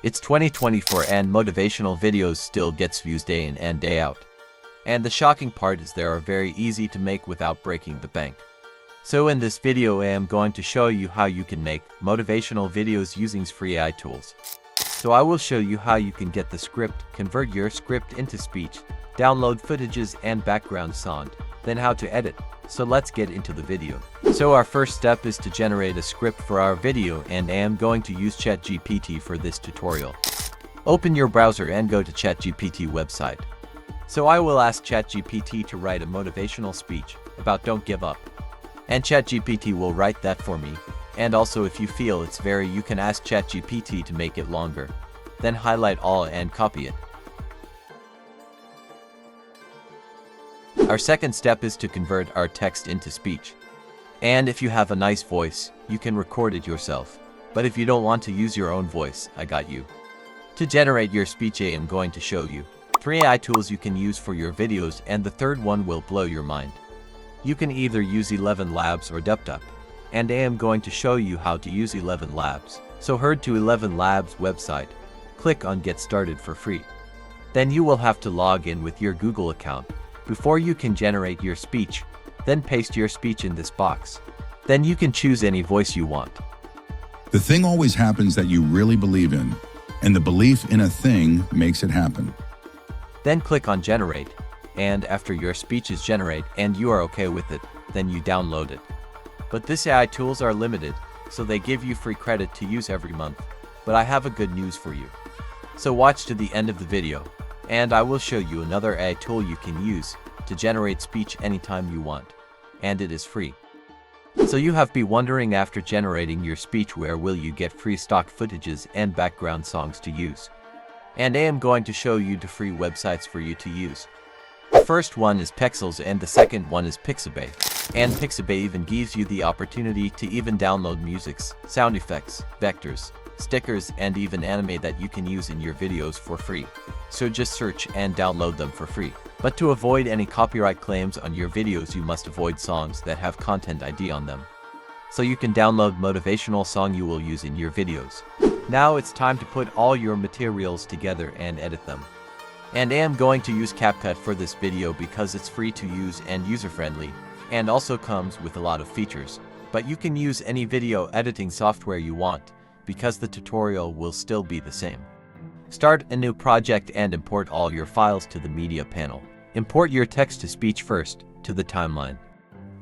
It's 2024 and motivational videos still gets views day in and day out. And the shocking part is they are very easy to make without breaking the bank. So in this video I am going to show you how you can make motivational videos using free AI tools. So I will show you how you can get the script, convert your script into speech, download footages and background sound, then how to edit. So let's get into the video. So our first step is to generate a script for our video, and I am going to use ChatGPT for this tutorial. Open your browser and go to ChatGPT website. So I will ask ChatGPT to write a motivational speech about don't give up. And ChatGPT will write that for me. And also if you feel it's you can ask ChatGPT to make it longer. Then highlight all and copy it. Our second step is to convert our text into speech. And if you have a nice voice, you can record it yourself. But if you don't want to use your own voice, I got you. To generate your speech, I am going to show you 3 AI tools you can use for your videos, and the third one will blow your mind. You can either use 11 Labs or DupDup. And I am going to show you how to use 11 Labs. So head to 11 Labs website. Click on Get Started for free. Then you will have to log in with your Google account before you can generate your speech. Then paste your speech in this box. Then you can choose any voice you want. The thing always happens that you really believe in, and the belief in a thing makes it happen. Then click on Generate, and after your speech is generated and you are okay with it, then you download it. But this AI tools are limited, so they give you free credit to use every month. But I have a good news for you. So watch to the end of the video, and I will show you another AI tool you can use to generate speech anytime you want. And it is free. So you have been wondering, after generating your speech, where will you get free stock footages and background songs to use? And I am going to show you the free websites for you to use. The first one is Pexels and the second one is Pixabay. And Pixabay even gives you the opportunity to even download musics, sound effects, vectors, stickers, and even anime that you can use in your videos for free. So just search and download them for free. But to avoid any copyright claims on your videos, you must avoid songs that have content ID on them. So you can download motivational song you will use in your videos. Now it's time to put all your materials together and edit them. And I am going to use CapCut for this video because it's free to use and user-friendly, and also comes with a lot of features. But you can use any video editing software you want, because the tutorial will still be the same. Start a new project and import all your files to the media panel. Import your text-to-speech first to the timeline.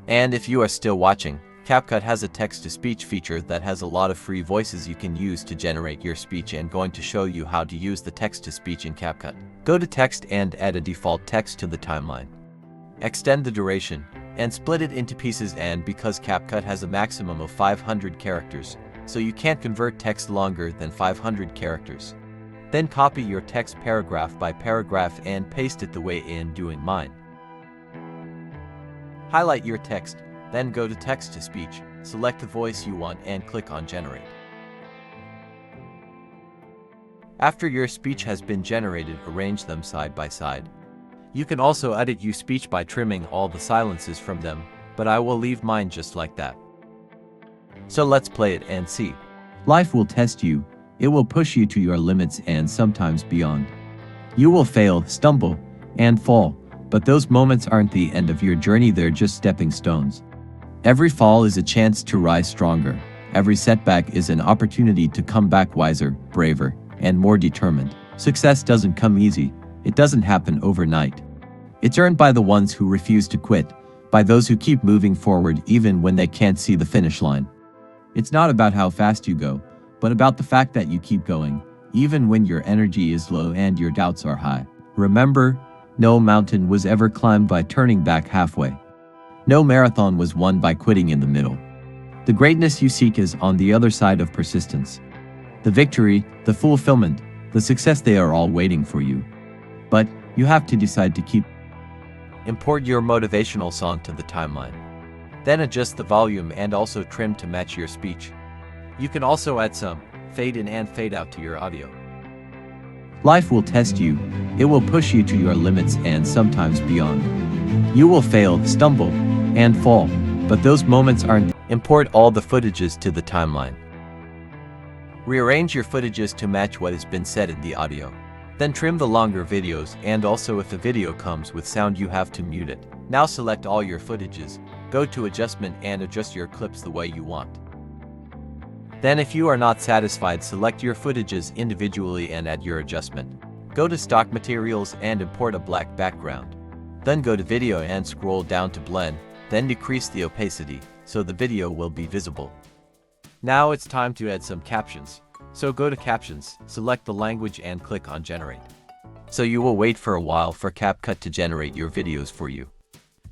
And if you are still watching, CapCut has a text-to-speech feature that has a lot of free voices you can use to generate your speech, and going to show you how to use the text-to-speech in CapCut. Go to text and add a default text to the timeline. Extend the duration and split it into pieces, and because CapCut has a maximum of 500 characters, so you can't convert text longer than 500 characters. Then copy your text paragraph by paragraph and paste it the way I am doing mine. Highlight your text, then go to text-to-speech, select the voice you want and click on Generate. After your speech has been generated, arrange them side by side. You can also edit your speech by trimming all the silences from them, but I will leave mine just like that. So let's play it and see. Life will test you. It will push you to your limits and sometimes beyond. You will fail, stumble, and fall, but those moments aren't the end of your journey, they're just stepping stones. Every fall is a chance to rise stronger. Every setback is an opportunity to come back wiser, braver, and more determined. Success doesn't come easy. It doesn't happen overnight. It's earned by the ones who refuse to quit, by those who keep moving forward even when they can't see the finish line. It's not about how fast you go, but about the fact that you keep going, even when your energy is low and your doubts are high. Remember, no mountain was ever climbed by turning back halfway. No marathon was won by quitting in the middle. The greatness you seek is on the other side of persistence. The victory, the fulfillment, the success, they are all waiting for you. But you have to decide to keep. Import your motivational song to the timeline. Then adjust the volume and also trim to match your speech. You can also add some fade in and fade out to your audio. Life will test you. It will push you to your limits and sometimes beyond. You will fail, stumble, and fall, but those moments aren't. Import all the footages to the timeline. Rearrange your footages to match what has been said in the audio. Then trim the longer videos, and also if the video comes with sound you have to mute it. Now select all your footages, go to adjustment and adjust your clips the way you want. Then if you are not satisfied, select your footages individually and add your adjustment. Go to stock materials and import a black background. Then go to video and scroll down to blend, then decrease the opacity so the video will be visible. Now it's time to add some captions. So go to captions, select the language and click on generate. So you will wait for a while for CapCut to generate your videos for you.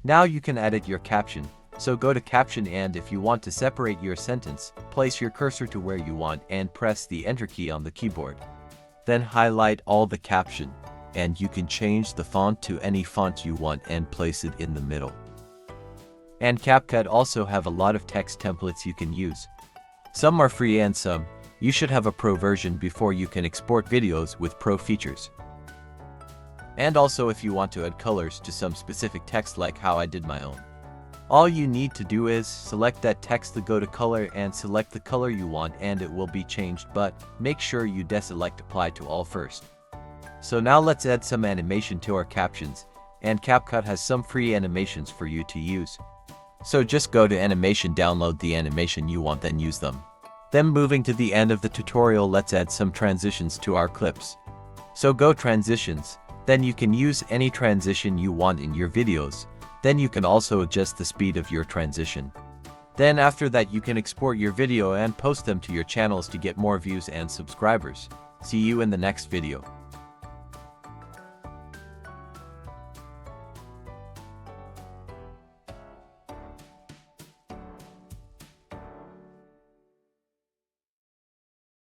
Now you can edit your caption. So go to caption and if you want to separate your sentence, place your cursor to where you want and press the enter key on the keyboard. Then highlight all the caption, and you can change the font to any font you want and place it in the middle. And CapCut also have a lot of text templates you can use. Some are free and some, you should have a pro version before you can export videos with pro features. And also if you want to add colors to some specific text like how I did my own. All you need to do is select that text, to go to color and select the color you want and it will be changed, but make sure you deselect apply to all first. So now let's add some animation to our captions, and CapCut has some free animations for you to use. So just go to animation, download the animation you want, then use them. Then moving to the end of the tutorial, let's add some transitions to our clips. So go transitions, then you can use any transition you want in your videos. Then you can also adjust the speed of your transition. Then after that you can export your video and post them to your channels to get more views and subscribers. See you in the next video.